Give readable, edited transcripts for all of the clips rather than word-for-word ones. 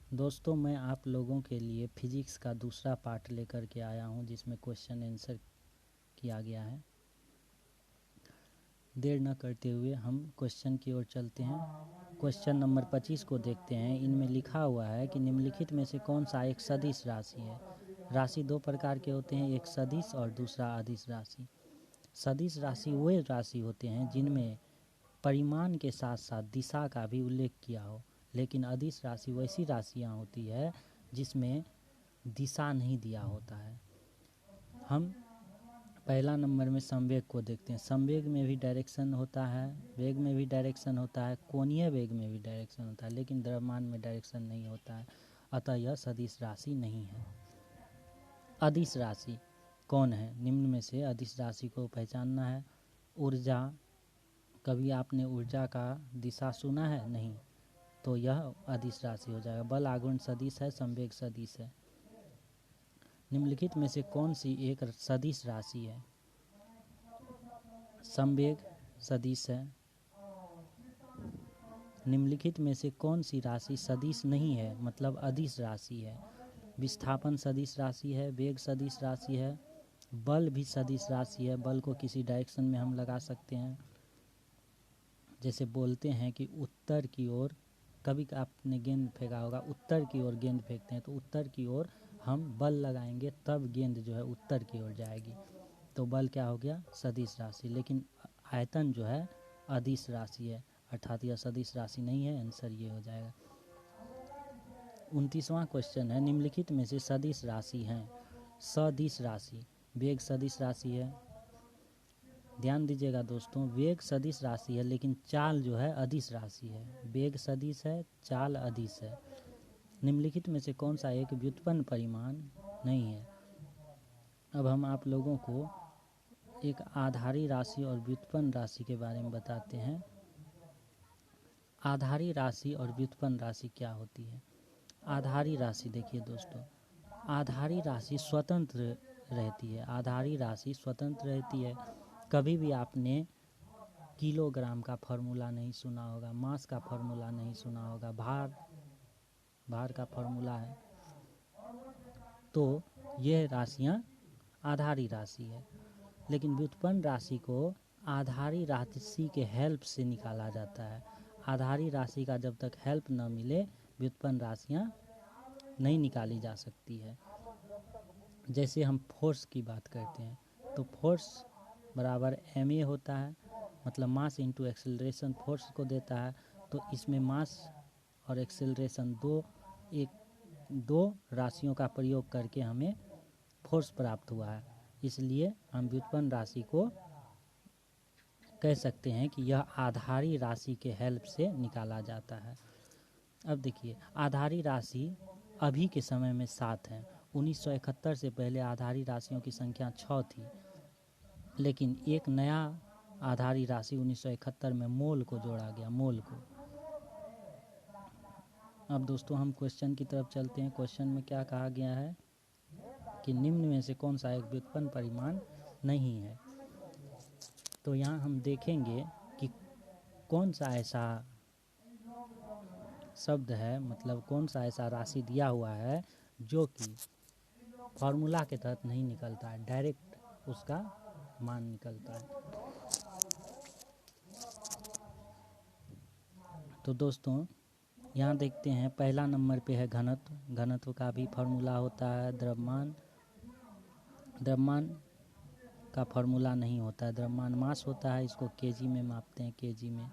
दोस्तों, मैं आप लोगों के लिए फिजिक्स का दूसरा पार्ट लेकर के आया हूं, जिसमें क्वेश्चन आंसर किया गया है। देर न करते हुए हम क्वेश्चन की ओर चलते हैं। क्वेश्चन नंबर 25 को देखते हैं। इनमें लिखा हुआ है कि निम्नलिखित में से कौन सा एक सदिश राशि है। राशि दो प्रकार के होते हैं, एक सदिश और दूसरा अदिश राशि। सदिश राशि वे राशि होते हैं जिनमें परिमाण के साथ साथ दिशा का भी उल्लेख किया हो, लेकिन अदिश राशि वैसी राशियाँ होती है जिसमें दिशा नहीं दिया होता है। हम पहला नंबर में संवेग को देखते हैं। संवेग में भी डायरेक्शन होता है, वेग में भी डायरेक्शन होता है, कोणीय वेग में भी डायरेक्शन होता है, लेकिन द्रव्यमान में डायरेक्शन नहीं होता है, अतः यह सदिश राशि नहीं है। अदिश राशि कौन है? निम्न में से अदिश राशि को पहचानना है। ऊर्जा, कभी आपने ऊर्जा का दिशा सुना है? नहीं, तो यह अदिश राशि हो जाएगा। बल आघूर्ण सदिश है, संवेग सदिश है। निम्नलिखित में से कौन सी एक सदिश राशि है? संवेग सदिश है। निम्नलिखित में से कौन सी राशि सदिश नहीं है, मतलब अदिश राशि है? विस्थापन सदिश राशि है, वेग सदिश राशि है, बल भी सदिश राशि है। बल को किसी डायरेक्शन में हम लगा सकते हैं, जैसे बोलते हैं कि उत्तर की ओर, कभी आपने गेंद फेंका होगा, उत्तर की ओर गेंद फेंकते हैं तो उत्तर की ओर हम बल लगाएंगे, तब गेंद जो है उत्तर की ओर जाएगी, तो बल क्या हो गया? सदिश राशि। लेकिन आयतन जो है अदिश राशि है, अर्थात यह सदिश राशि नहीं है। आंसर ये हो जाएगा। 29वां क्वेश्चन है, निम्नलिखित में से सदिश राशि हैं। सदिश राशि, वेग सदिश राशि है। ध्यान दीजिएगा दोस्तों, वेग सदिश राशि है, लेकिन चाल जो है अदिश राशि है। वेग सदिश है, चाल अदिश है। निम्नलिखित में से कौन सा एक व्युत्पन्न परिमाण नहीं है? अब हम आप लोगों को एक आधारी राशि और व्युत्पन्न राशि के बारे में बताते हैं। आधारी राशि और व्युत्पन्न राशि क्या होती है? आधारी राशि देखिए दोस्तों, आधारी राशि स्वतंत्र रहती है। आधारी राशि स्वतंत्र रहती है। कभी भी आपने किलोग्राम का फॉर्मूला नहीं सुना होगा, मास का फॉर्मूला नहीं सुना होगा, भार का फॉर्मूला है, तो यह राशियाँ आधारी राशि है। लेकिन व्युत्पन्न राशि को आधारी राशि के हेल्प से निकाला जाता है। आधारी राशि का जब तक हेल्प न मिले, व्युत्पन्न राशियाँ नहीं निकाली जा सकती है। जैसे हम फोर्स की बात करते हैं, तो फोर्स बराबर ma होता है, मतलब मास इंटू एक्सेलरेशन फोर्स को देता है। तो इसमें मास और एक्सेलरेशन दो राशियों का प्रयोग करके हमें फोर्स प्राप्त हुआ है, इसलिए हम व्युत्पन्न राशि को कह सकते हैं कि यह आधारी राशि के हेल्प से निकाला जाता है। अब देखिए, आधारी राशि अभी के समय में 7 है। 1971 से पहले आधारी राशियों की संख्या 6 थी, लेकिन एक नया आधारी राशि 1971 में मोल को जोड़ा गया, मोल को। अब दोस्तों हम क्वेश्चन की तरफ चलते हैं। क्वेश्चन में क्या कहा गया है कि निम्न में से कौन सा एक व्युत्पन्न परिमाण नहीं है। तो यहाँ हम देखेंगे कि कौन सा ऐसा शब्द है, मतलब कौन सा ऐसा राशि दिया हुआ है जो कि फॉर्मूला के तहत नहीं निकलता है, डायरेक्ट उसका मान निकलता है। तो दोस्तों यहाँ देखते हैं, पहला नंबर पे है घनत्व। घनत्व का भी फॉर्मूला होता है द्रव्यमान। द्रव्यमान का फॉर्मूला नहीं होता है, द्रव्यमान मास होता है, इसको केजी में मापते हैं, केजी में।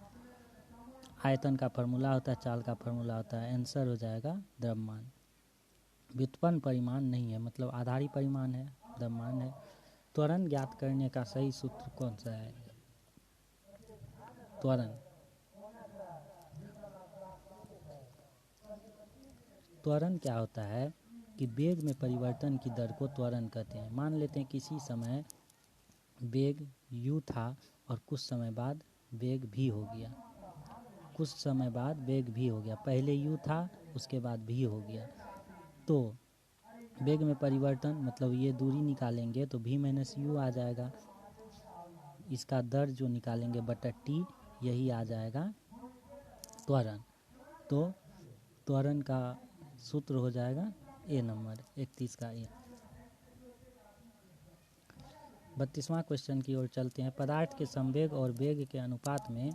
आयतन का फॉर्मूला होता है, चाल का फॉर्मूला होता है। आंसर हो जाएगा द्रव्यमान। व्युत्पन्न परिमाण नहीं है, मतलब आधारी परिमाण है, द्रव्यमान है। त्वरण ज्ञात करने का सही सूत्र कौन सा है? त्वरण, त्वरण क्या होता है कि वेग में परिवर्तन की दर को त्वरण कहते हैं। मान लेते हैं किसी समय वेग u था और कुछ समय बाद वेग v हो गया, कुछ समय बाद वेग v हो गया। पहले u था, उसके बाद v हो गया। तो वेग में परिवर्तन मतलब ये दूरी निकालेंगे तो v माइनस u आ जाएगा। इसका दर जो निकालेंगे बटा t, यही आ जाएगा त्वरण। तो त्वरण का सूत्र हो जाएगा ए नंबर 31 का ए। 32वां क्वेश्चन की ओर चलते हैं। पदार्थ के संवेग और वेग के अनुपात में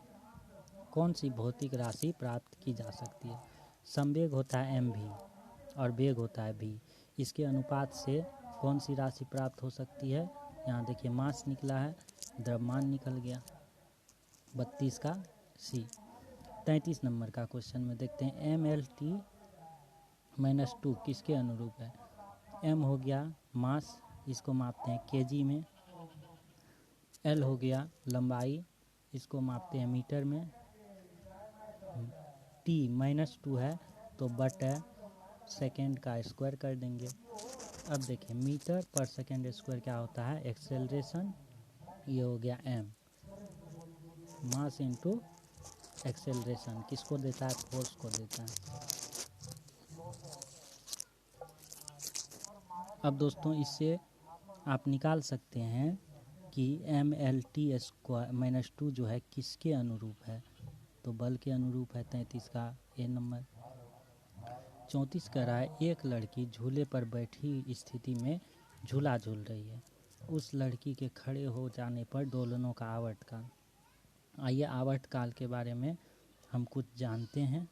कौन सी भौतिक राशि प्राप्त की जा सकती है? संवेग होता है mv और वेग होता है v। इसके अनुपात से कौन सी राशि प्राप्त हो सकती है? यहाँ देखिए मास निकला है, द्रव्यमान निकल गया। 32 का सी। 33 नंबर का क्वेश्चन में देखते हैं mlt-2 किसके अनुरूप है? m हो गया मास, इसको मापते हैं केजी में। l हो गया लंबाई, इसको मापते हैं मीटर में। t-2 है तो बटा सेकेंड का स्क्वायर कर देंगे। अब देखिए मीटर पर सेकेंड स्क्वायर क्या होता है? एक्सेलरेशन। ये हो गया m, मास इंटू एक्सेलरेशन किसको देता है? फोर्स को देता है। अब दोस्तों इससे आप निकाल सकते हैं कि mlt-2 जो है किसके अनुरूप है? तो बल के अनुरूप है। 33 का ए नंबर। 34 कह रहा है एक लड़की झूले पर बैठी स्थिति में झूला झूल रही है। उस लड़की के खड़े हो जाने पर दोलनों का आवर्तकाल। आइए आवर्तकाल के बारे में हम कुछ जानते हैं।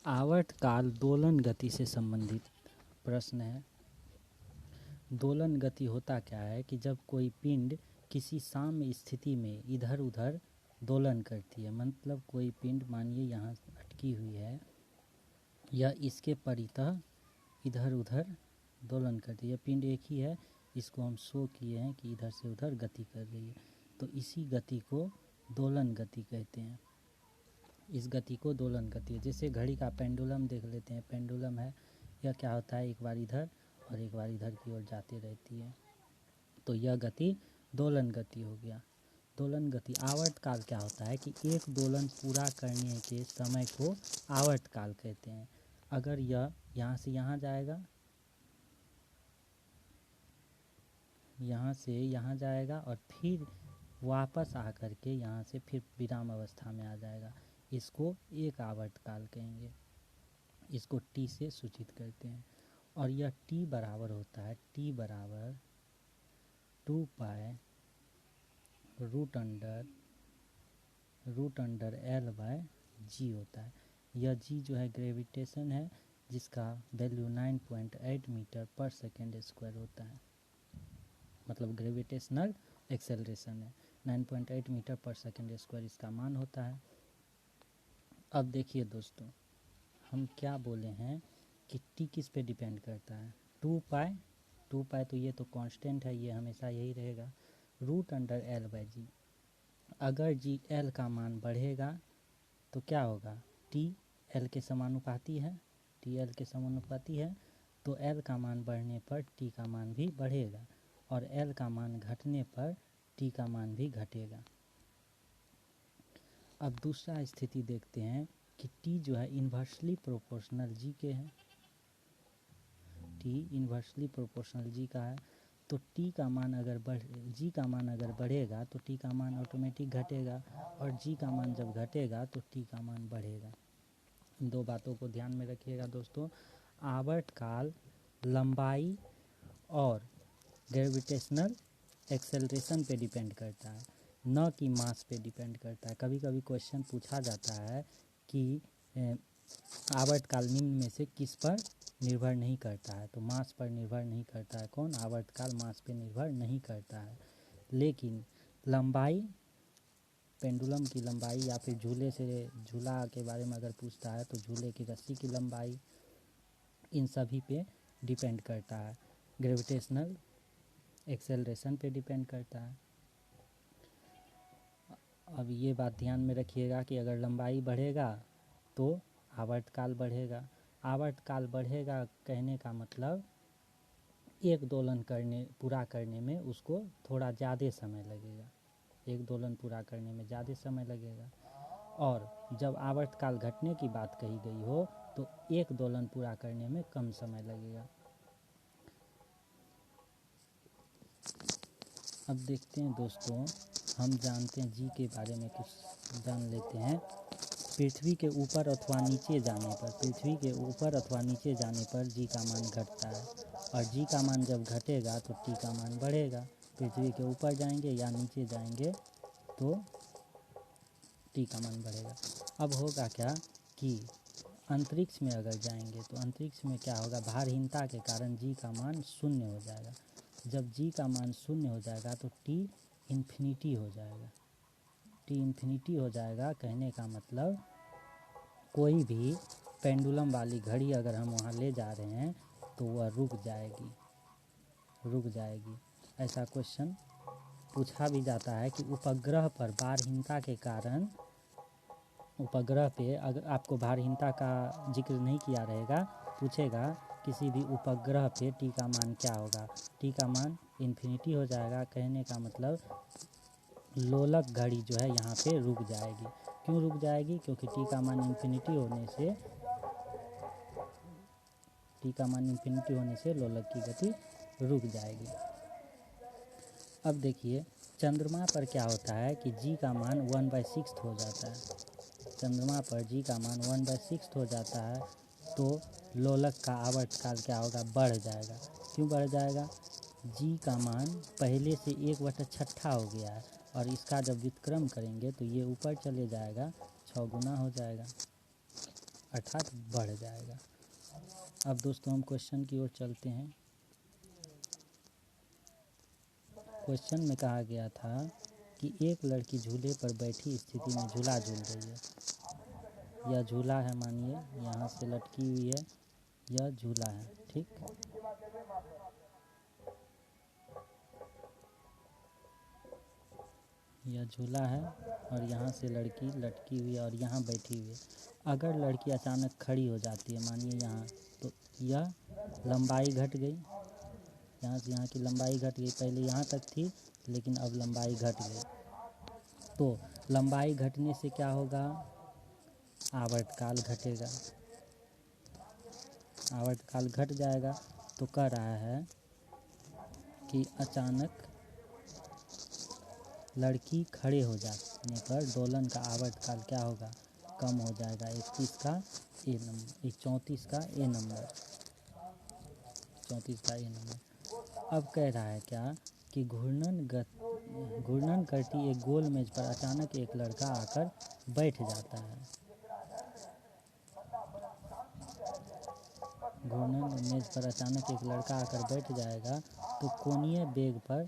आवर्तकाल दोलन गति से संबंधित प्रश्न है। दोलन गति होता क्या है कि जब कोई पिंड किसी साम्य स्थिति में इधर उधर दोलन करती है, मतलब कोई पिंड मानिए यहाँ अटकी हुई है, यह इसके परितः इधर उधर दोलन करती है। पिंड एक ही है, इसको हम शो किए हैं कि इधर से उधर गति कर रही है, तो इसी गति को दोलन गति कहते हैं। इस गति को दोलन गति है। जैसे घड़ी का पेंडुलम देख लेते हैं, पेंडुलम है, यह क्या होता है? एक बार इधर और एक बार इधर की ओर जाती रहती है, तो यह गति दोलन गति हो गया। दोलन गति। आवर्तकाल क्या होता है कि एक दोलन पूरा करने के समय को आवर्तकाल कहते हैं। अगर यह यहाँ से यहाँ जाएगा, यहाँ से यहाँ जाएगा और फिर वापस आकर के यहाँ से फिर विराम अवस्था में आ जाएगा, इसको एक आवर्तकाल कहेंगे। इसको टी से सूचित करते हैं। और यह टी बराबर होता है, टी बराबर 2 pi root under L by G होता है। यह जी जो है ग्रेविटेशन है, जिसका वैल्यू 9.8 मीटर पर सेकेंड स्क्वायर होता है, मतलब ग्रेविटेशनल एक्सेलरेशन है। 9.8 मीटर पर सेकेंड स्क्वायर इसका मान होता है। अब देखिए दोस्तों, हम क्या बोले हैं कि टी किस पे डिपेंड करता है? 2 पाई तो ये तो कांस्टेंट है, ये हमेशा यही रहेगा। रूट अंडर एल बाई जी। अगर जी एल का मान बढ़ेगा तो क्या होगा? टी एल के समानुपाती है, टी एल के समानुपाती है, तो एल का मान बढ़ने पर टी का मान भी बढ़ेगा, और एल का मान घटने पर टी का मान भी घटेगा। अब दूसरा स्थिति देखते हैं कि टी जो है इन्वर्सली प्रोपोर्शनल जी के है। टी इन्वर्सली प्रोपोर्शनल जी का है, तो टी का मान अगर जी का मान अगर बढ़ेगा तो टी का मान ऑटोमेटिक घटेगा, और जी का मान जब घटेगा तो टी का मान बढ़ेगा। इन दो बातों को ध्यान में रखिएगा दोस्तों। आवर्तकाल लंबाई और ग्रेविटेशनल एक्सेलरेशन पे डिपेंड करता है, न कि मास पे डिपेंड करता है। कभी कभी क्वेश्चन पूछा जाता है कि आवर्तकाल निम्न में से किस पर निर्भर नहीं करता है? तो मास पर निर्भर नहीं करता है। कौन? आवर्तकाल मास पे निर्भर नहीं करता है। लेकिन लंबाई, पेंडुलम की लंबाई, या फिर झूला के बारे में अगर पूछता है तो झूले की रस्सी की लंबाई, इन सभी पे डिपेंड करता है। ग्रेविटेशनल एक्सेलरेशन पे डिपेंड करता है। अब ये बात ध्यान में रखिएगा कि अगर लंबाई बढ़ेगा तो आवर्तकाल बढ़ेगा। आवर्तकाल बढ़ेगा कहने का मतलब एक दोलन पूरा करने में उसको थोड़ा ज़्यादा समय लगेगा, एक दोलन पूरा करने में ज़्यादा समय लगेगा। और जब आवर्तकाल घटने की बात कही गई हो तो एक दोलन पूरा करने में कम समय लगेगा। अब देखते हैं दोस्तों हम जानते हैं जी के बारे में कुछ जान लेते हैं। पृथ्वी के ऊपर अथवा नीचे जाने पर, पृथ्वी के ऊपर अथवा नीचे जाने पर जी का मान घटता है, और जी का मान जब घटेगा तो टी का मान बढ़ेगा। पृथ्वी के ऊपर जाएंगे या नीचे जाएंगे तो टी का मान बढ़ेगा। अब होगा क्या कि अंतरिक्ष में अगर जाएंगे तो अंतरिक्ष में क्या होगा, भारहीनता के कारण जी का मान शून्य हो जाएगा। जब जी का मान शून्य हो जाएगा तो टी इन्फिनिटी हो जाएगा। टी इन्फिनिटी हो जाएगा कहने का मतलब कोई भी पेंडुलम वाली घड़ी अगर हम वहाँ ले जा रहे हैं तो वह रुक जाएगी। ऐसा क्वेश्चन पूछा भी जाता है कि उपग्रह पर भारहीनता के कारण, उपग्रह पे अगर आपको भारहीनता का जिक्र नहीं किया रहेगा, पूछेगा किसी भी उपग्रह पे टी का मान क्या होगा, टी का मान इन्फिनिटी हो जाएगा। कहने का मतलब लोलक घड़ी जो है यहाँ पे रुक जाएगी। क्यों रुक जाएगी? क्योंकि टी का मान इन्फिनिटी होने से लोलक की गति रुक जाएगी। अब देखिए चंद्रमा पर क्या होता है कि जी का मान 1/6 हो जाता है। चंद्रमा पर जी का मान 1/6 हो जाता है तो लोलक का आवर्तकाल क्या होगा, बढ़ जाएगा। क्यों बढ़ जाएगा? जी का मान पहले से 1/6 हो गया है और इसका जब व्युत्क्रम करेंगे तो ये ऊपर चले जाएगा, 6 गुना हो जाएगा, अर्थात बढ़ जाएगा। अब दोस्तों हम क्वेश्चन की ओर चलते हैं। क्वेश्चन में कहा गया था कि एक लड़की झूले पर बैठी स्थिति में झूला झूल रही है। यह झूला है, मानिए यहाँ से लटकी हुई है, यह झूला है, ठीक। यह झूला है और यहाँ से लड़की लटकी हुई है और यहाँ बैठी हुई है। अगर लड़की अचानक खड़ी हो जाती है, मानिए यहाँ, तो यह लंबाई घट गई, यहाँ से यहाँ की लंबाई घट गई। पहले यहाँ तक थी लेकिन अब लंबाई घट गई। तो लंबाई घटने से क्या होगा, आवर्तकाल घटेगा, आवर्तकाल घट जाएगा। तो कह रहा है कि अचानक लड़की खड़े हो जाने पर दोलन का आवर्तकाल क्या होगा, कम हो जाएगा। 31 का ए नंबर, 34 का ए नंबर, 34 का ए नंबर। अब कह रहा है क्या कि घूर्णन करती एक गोल मेज पर अचानक एक लड़का आकर बैठ जाता है। घूर्णन मेज पर अचानक एक लड़का आकर बैठ जाएगा तो कोणीय वेग पर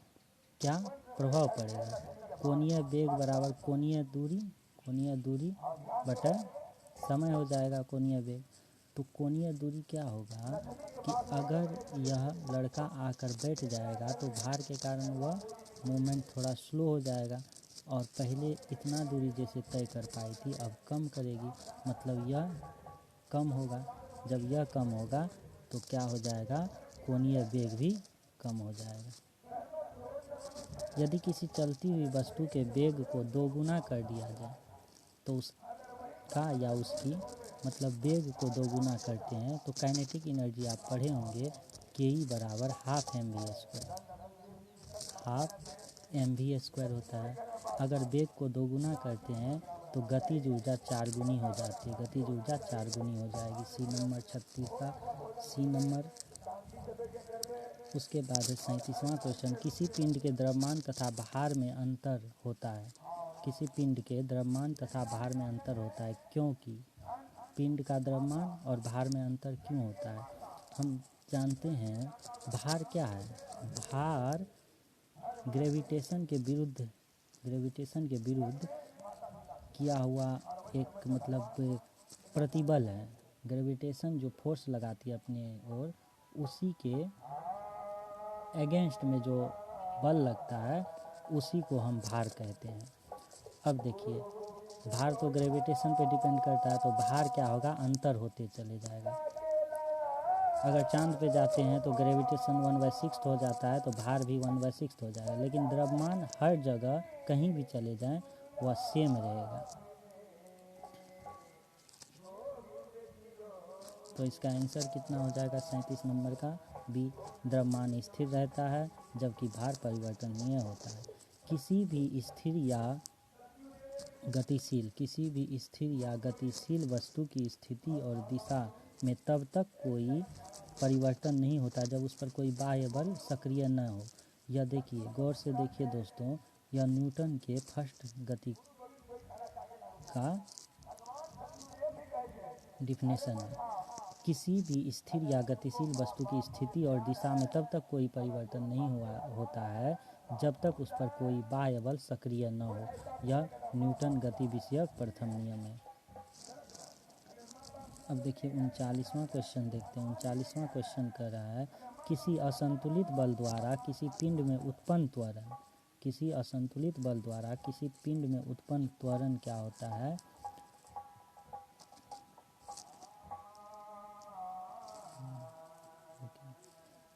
क्या प्रभाव पड़ेगा। कोणीय वेग बराबर कोणीय दूरी बटा समय हो जाएगा कोणीय वेग। तो कोणीय दूरी क्या होगा कि अगर यह लड़का आकर बैठ जाएगा तो भार के कारण वह मूवमेंट थोड़ा स्लो हो जाएगा और पहले इतना दूरी जैसे तय कर पाई थी अब कम करेगी, मतलब यह कम होगा। जब यह कम होगा तो क्या हो जाएगा, कोणीय वेग भी कम हो जाएगा। यदि किसी चलती हुई वस्तु के वेग को दोगुना कर दिया जाए तो उसका या उसकी, मतलब वेग को दोगुना करते हैं तो काइनेटिक एनर्जी आप पढ़े होंगे के बराबर हाफ mv² होता है। अगर वेग को दोगुना करते हैं तो गतिज ऊर्जा 4 गुनी हो जाती है, गतिज ऊर्जा 4 गुनी हो जाएगी। सी नंबर 36 का सी नंबर। उसके बाद है 37वां क्वेश्चन, किसी पिंड के द्रव्यमान तथा भार में अंतर होता है। किसी पिंड के द्रव्यमान तथा भार में अंतर होता है क्योंकि पिंड का द्रव्यमान और भार में अंतर क्यों होता है। हम जानते हैं भार क्या है, भार ग्रेविटेशन के विरुद्ध किया हुआ एक मतलब प्रतिबल है। ग्रेविटेशन जो फोर्स लगाती है अपने ओर, उसी के अगेंस्ट में जो बल लगता है उसी को हम भार कहते हैं। अब देखिए भार तो ग्रेविटेशन पे डिपेंड करता है, तो भार क्या होगा, अंतर होते चले जाएगा। अगर चांद पे जाते हैं तो ग्रेविटेशन 1/6 हो जाता है तो भार भी 1/6 हो जाएगा, लेकिन द्रव्यमान हर जगह कहीं भी चले जाएं वह सेम रहेगा। तो इसका आंसर कितना हो जाएगा 37 नंबर का बी, द्रव्यमान स्थिर रहता है जबकि भार परिवर्तनीय होता है। किसी भी स्थिर या गतिशील वस्तु की स्थिति और दिशा में तब तक कोई परिवर्तन नहीं होता जब उस पर कोई बाह्य बल सक्रिय न हो। यह देखिए, गौर से देखिए दोस्तों, यह न्यूटन के फर्स्ट गति का डिफिनेशन है। किसी भी स्थिर या गतिशील वस्तु की स्थिति और दिशा में तब तक कोई परिवर्तन नहीं होता है जब तक उस पर कोई बाह्य बल सक्रिय न हो। यह न्यूटन गति विषयक प्रथम नियम है। अब देखिए 39वां क्वेश्चन देखते हैं। 39वां क्वेश्चन कह रहा है, किसी असंतुलित बल द्वारा किसी पिंड में उत्पन्न त्वरण क्या होता है?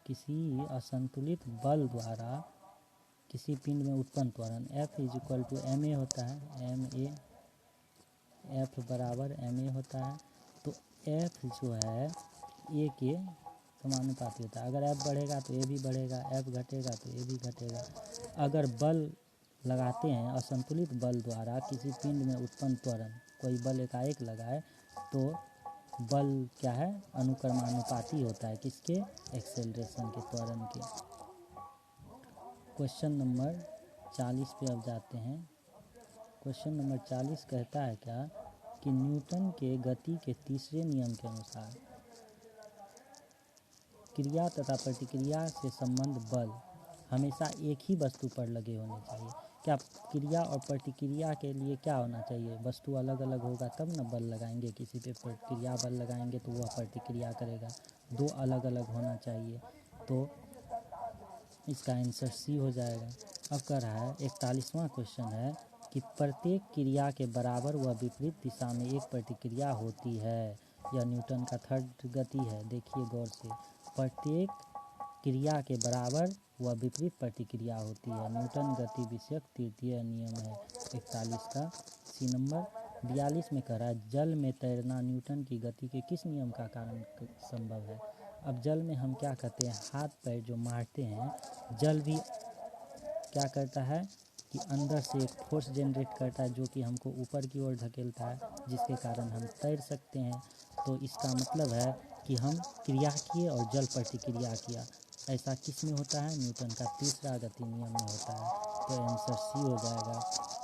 किसी असंतुलित बल द्वारा किसी पिंड में उत्पन्न त्वरण F = ma होता है। F बराबर ma होता है। तो F जो है a के समानुपाती होता है। अगर F बढ़ेगा तो a भी बढ़ेगा, F घटेगा तो a भी घटेगा। अगर बल लगाते हैं, असंतुलित बल द्वारा किसी पिंड में उत्पन्न त्वरण, कोई बल एकाएक लगाए तो बल क्या है? अनुक्रमानुपाती होता है। किसके? एक्सेलरेशन के, त्वरण के। क्वेश्चन नंबर 40 पे अब जाते हैं। क्वेश्चन नंबर 40 कहता है क्या कि न्यूटन के गति के तीसरे नियम के अनुसार क्रिया तथा प्रतिक्रिया से संबंध बल हमेशा एक ही वस्तु पर लगे होने चाहिए। क्या क्रिया और प्रतिक्रिया के लिए क्या होना चाहिए? वस्तु अलग अलग होगा तब न बल लगाएंगे। किसी पे प्रतिक्रिया बल लगाएंगे तो वह प्रतिक्रिया करेगा। दो अलग अलग होना चाहिए। तो इसका आंसर सी हो जाएगा। अब कह रहा है 41वां क्वेश्चन है कि प्रत्येक क्रिया के बराबर व विपरीत दिशा में एक प्रतिक्रिया होती है। यह न्यूटन का थर्ड गति है। देखिए गौर से, प्रत्येक क्रिया के बराबर व विपरीत प्रतिक्रिया होती है। न्यूटन गति विषयक तृतीय नियम है 41 का सी नंबर। 42 में कह रहा है, जल में तैरना न्यूटन की गति के किस नियम का कारण संभव है? अब जल में हम क्या कहते हैं, हाथ पैर जो मारते हैं, जल भी क्या करता है कि अंदर से एक फोर्स जनरेट करता है जो कि हमको ऊपर की ओर धकेलता है, जिसके कारण हम तैर सकते हैं। तो इसका मतलब है कि हम क्रिया किए और जल प्रतिक्रिया किया। ऐसा किस में होता है? न्यूटन का तीसरा गति नियम में होता है। तो आंसर सी हो जाएगा।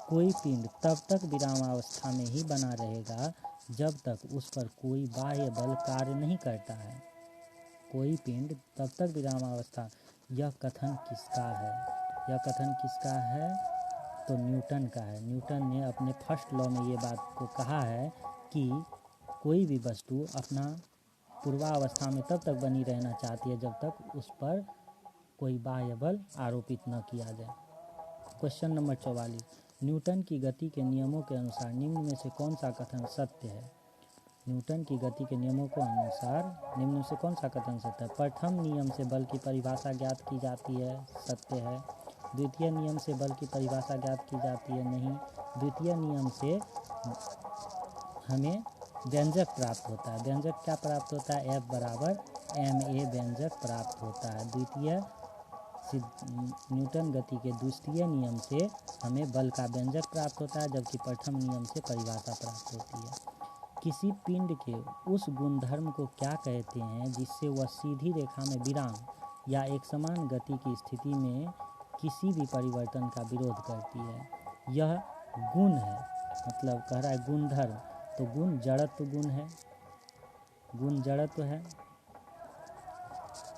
कोई पिंड तब तक विरामावस्था में ही बना रहेगा जब तक उस पर कोई बाह्य बल कार्य नहीं करता है। कोई पिंड तब तक विरामावस्था, यह कथन किसका है? यह कथन किसका है? तो न्यूटन का है। न्यूटन ने अपने फर्स्ट लॉ में ये बात को कहा है कि कोई भी वस्तु अपना पूर्वावस्था में तब तक बनी रहना चाहती है जब तक उस पर कोई बाह्य बल आरोपित न किया जाए। क्वेश्चन नंबर 44, न्यूटन की गति के नियमों के अनुसार निम्न में से कौन सा कथन सत्य है? न्यूटन की गति के नियमों के अनुसार निम्न में से कौन सा कथन सत्य है? प्रथम नियम से बल की परिभाषा ज्ञात की जाती है, सत्य है। द्वितीय नियम से बल की परिभाषा ज्ञात की जाती है, नहीं। द्वितीय नियम से हमें व्यंजक प्राप्त होता है। व्यंजक क्या प्राप्त होता है? F बराबर ma व्यंजक प्राप्त होता है। द्वितीय न्यूटन गति के द्वितीय नियम से हमें बल का व्यंजक प्राप्त होता है, जबकि प्रथम नियम से परिभाषा प्राप्त होती है। किसी पिंड के उस गुणधर्म को क्या कहते हैं जिससे वह सीधी रेखा में विराम या एक समान गति की स्थिति में किसी भी परिवर्तन का विरोध करती है? यह गुण है। मतलब कह रहा है गुणधर्म, तो गुण जड़त्व गुण है। गुण जड़त्व है।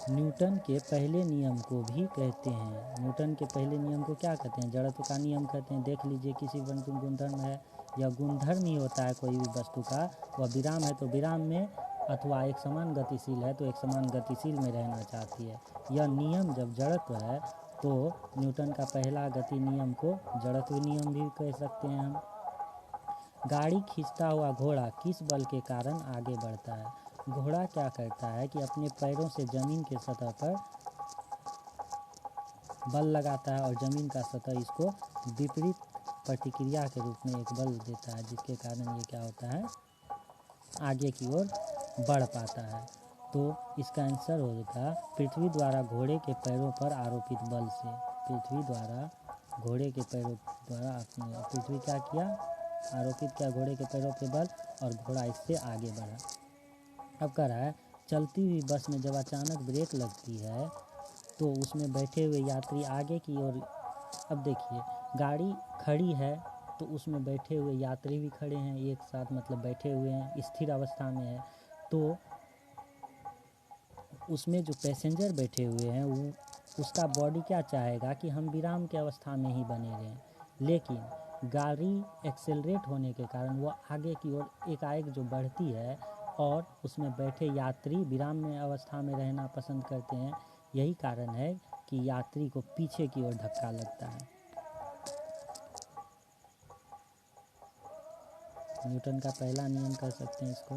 न्यूटन के पहले नियम को भी कहते हैं। न्यूटन के पहले नियम को क्या कहते हैं? जड़त्व का नियम कहते हैं। देख लीजिए, किसी वस्तु गुणधर्म है, यह गुणधर्म ही होता है कोई भी वस्तु का। वह विराम है तो विराम में, अथवा एक समान गतिशील है तो एक समान गतिशील में रहना चाहती है। यह नियम जब जड़त्व है तो न्यूटन का पहला गति नियम को जड़त्व नियम भी कह सकते हैं हम। गाड़ी खींचता हुआ घोड़ा किस बल के कारण आगे बढ़ता है? घोड़ा क्या करता है कि अपने पैरों से ज़मीन के सतह पर बल लगाता है और ज़मीन का सतह इसको विपरीत प्रतिक्रिया के रूप में एक बल देता है, जिसके कारण ये क्या होता है, आगे की ओर बढ़ पाता है। तो इसका आंसर होगा पृथ्वी द्वारा घोड़े के पैरों पर आरोपित बल से। पृथ्वी द्वारा घोड़े के पैरों द्वारा आपने पृथ्वी क्या किया, आरोपित किया घोड़े के पैरों के बल, और घोड़ा इससे आगे बढ़ा। अब कह रहा है चलती हुई बस में जब अचानक ब्रेक लगती है तो उसमें बैठे हुए यात्री आगे की ओर, अब देखिए गाड़ी खड़ी है तो उसमें बैठे हुए यात्री भी खड़े हैं एक साथ, मतलब बैठे हुए हैं, स्थिर अवस्था में है, तो उसमें जो पैसेंजर बैठे हुए हैं वो उसका बॉडी क्या चाहेगा कि हम विराम के अवस्था में ही बने रहें, लेकिन गाड़ी एक्सेलरेट होने के कारण वो आगे की ओर एकाएक जो बढ़ती है और उसमें बैठे यात्री विराम में अवस्था में रहना पसंद करते हैं। यही कारण है कि यात्री को पीछे की ओर धक्का लगता है। न्यूटन का पहला नियम कह सकते हैं इसको।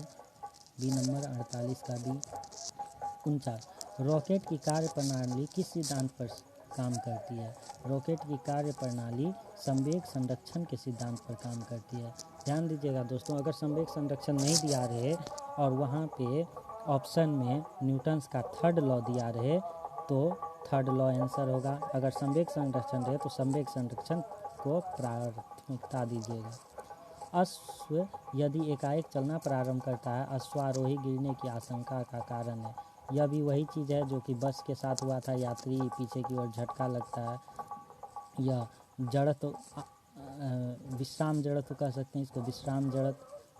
बी नंबर 48 का बी। 49, रॉकेट की कार्य प्रणाली किस सिद्धांत पर काम करती है? रॉकेट की कार्य प्रणाली संवेग संरक्षण के सिद्धांत पर काम करती है। ध्यान दीजिएगा दोस्तों, अगर संवेग संरक्षण नहीं दिया रहे और वहाँ पे ऑप्शन में न्यूटन्स का थर्ड लॉ दिया रहे तो थर्ड लॉ आंसर होगा। अगर संवेग संरक्षण रहे तो संवेग संरक्षण को प्राथमिकता दीजिएगा। अश्व यदि एकाएक चलना प्रारंभ करता है, अश्वारोही गिरने की आशंका का कारण है। यह भी वही चीज़ है जो कि बस के साथ हुआ था, यात्री पीछे की ओर झटका लगता है। यह जड़त्व, विश्राम जड़त्व कह सकते हैं इसको,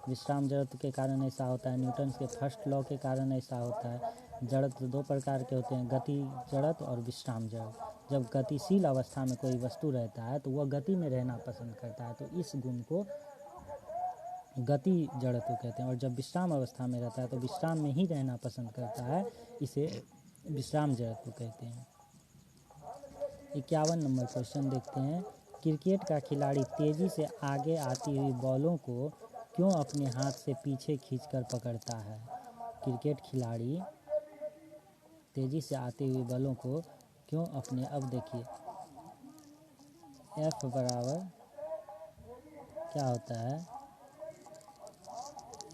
विश्राम जड़त्व के कारण ऐसा होता है। न्यूटन के फर्स्ट लॉ के कारण ऐसा होता है। जड़त्व दो प्रकार के होते हैं, गति जड़त्व और विश्राम जड़त्व। जब गतिशील अवस्था में कोई वस्तु रहता है तो वह गति में रहना पसंद करता है, तो इस गुण को गति जड़त्व कहते हैं, और जब विश्राम अवस्था में रहता है तो विश्राम में ही रहना पसंद करता है, इसे विश्राम जड़त्व कहते हैं। 51 नंबर क्वेश्चन देखते हैं। क्रिकेट का खिलाड़ी तेज़ी से आगे आती हुई बॉलों को क्यों अपने हाथ से पीछे खींचकर पकड़ता है? क्रिकेट खिलाड़ी तेज़ी से आती हुई बॉलों को क्यों अपने, अब देखिए F बराबर क्या होता है,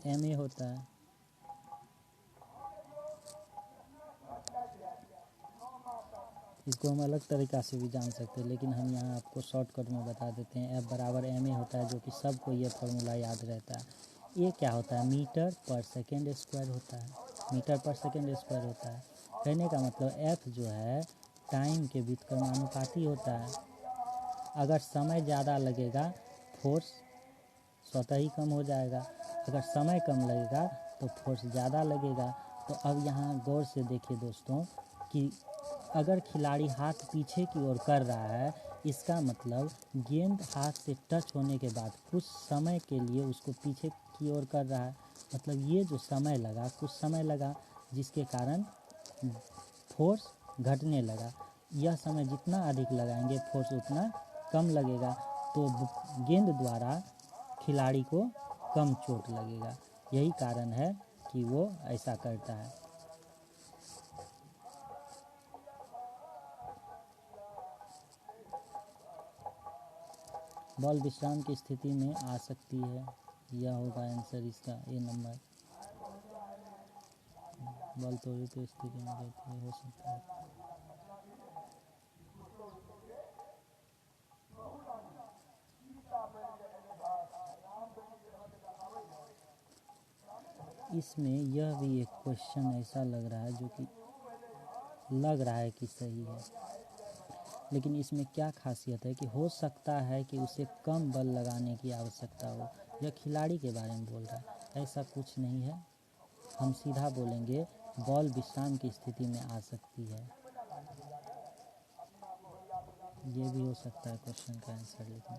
ma होता है। इसको हम अलग तरीक़ा से भी जान सकते हैं, लेकिन हम यहाँ आपको शॉर्टकट में बता देते हैं। F बराबर ma होता है, जो कि सबको ये फार्मूला याद रहता है। ये क्या होता है, मीटर पर सेकेंड स्क्वायर होता है, मीटर पर सेकेंड स्क्वायर होता है। कहने का मतलब F जो है टाइम के व्युत्क्रमानुपाती होता है। अगर समय ज़्यादा लगेगा फोर्स स्वतः ही कम हो जाएगा, अगर समय कम लगेगा तो फोर्स ज़्यादा लगेगा। तो अब यहाँ गौर से देखिए दोस्तों कि अगर खिलाड़ी हाथ पीछे की ओर कर रहा है, इसका मतलब गेंद हाथ से टच होने के बाद कुछ समय के लिए उसको पीछे की ओर कर रहा है, मतलब ये जो समय लगा, कुछ समय लगा, जिसके कारण फोर्स घटने लगा। यह समय जितना अधिक लगाएंगे फोर्स उतना कम लगेगा, तो गेंद द्वारा खिलाड़ी को कम चोट लगेगा। यही कारण है कि वो ऐसा करता है। बॉल विश्राम की स्थिति में आ सकती है, यह होगा आंसर इसका ए नंबर। बॉल त्वरित स्थिति में रहती है, हो सकता है। इसमें यह भी एक क्वेश्चन ऐसा लग रहा है जो कि लग रहा है कि सही है, लेकिन इसमें क्या खासियत है कि हो सकता है कि उसे कम बल लगाने की आवश्यकता हो। यह खिलाड़ी के बारे में बोल रहा है, ऐसा कुछ नहीं है। हम सीधा बोलेंगे बॉल विश्राम की स्थिति में आ सकती है, ये भी हो सकता है क्वेश्चन का आंसर। लेकिन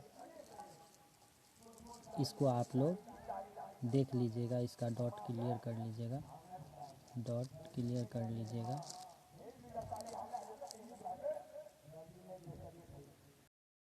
इसको आप लोग देख लीजिएगा, इसका डॉट क्लियर कर लीजिएगा, डॉट क्लियर कर लीजिएगा।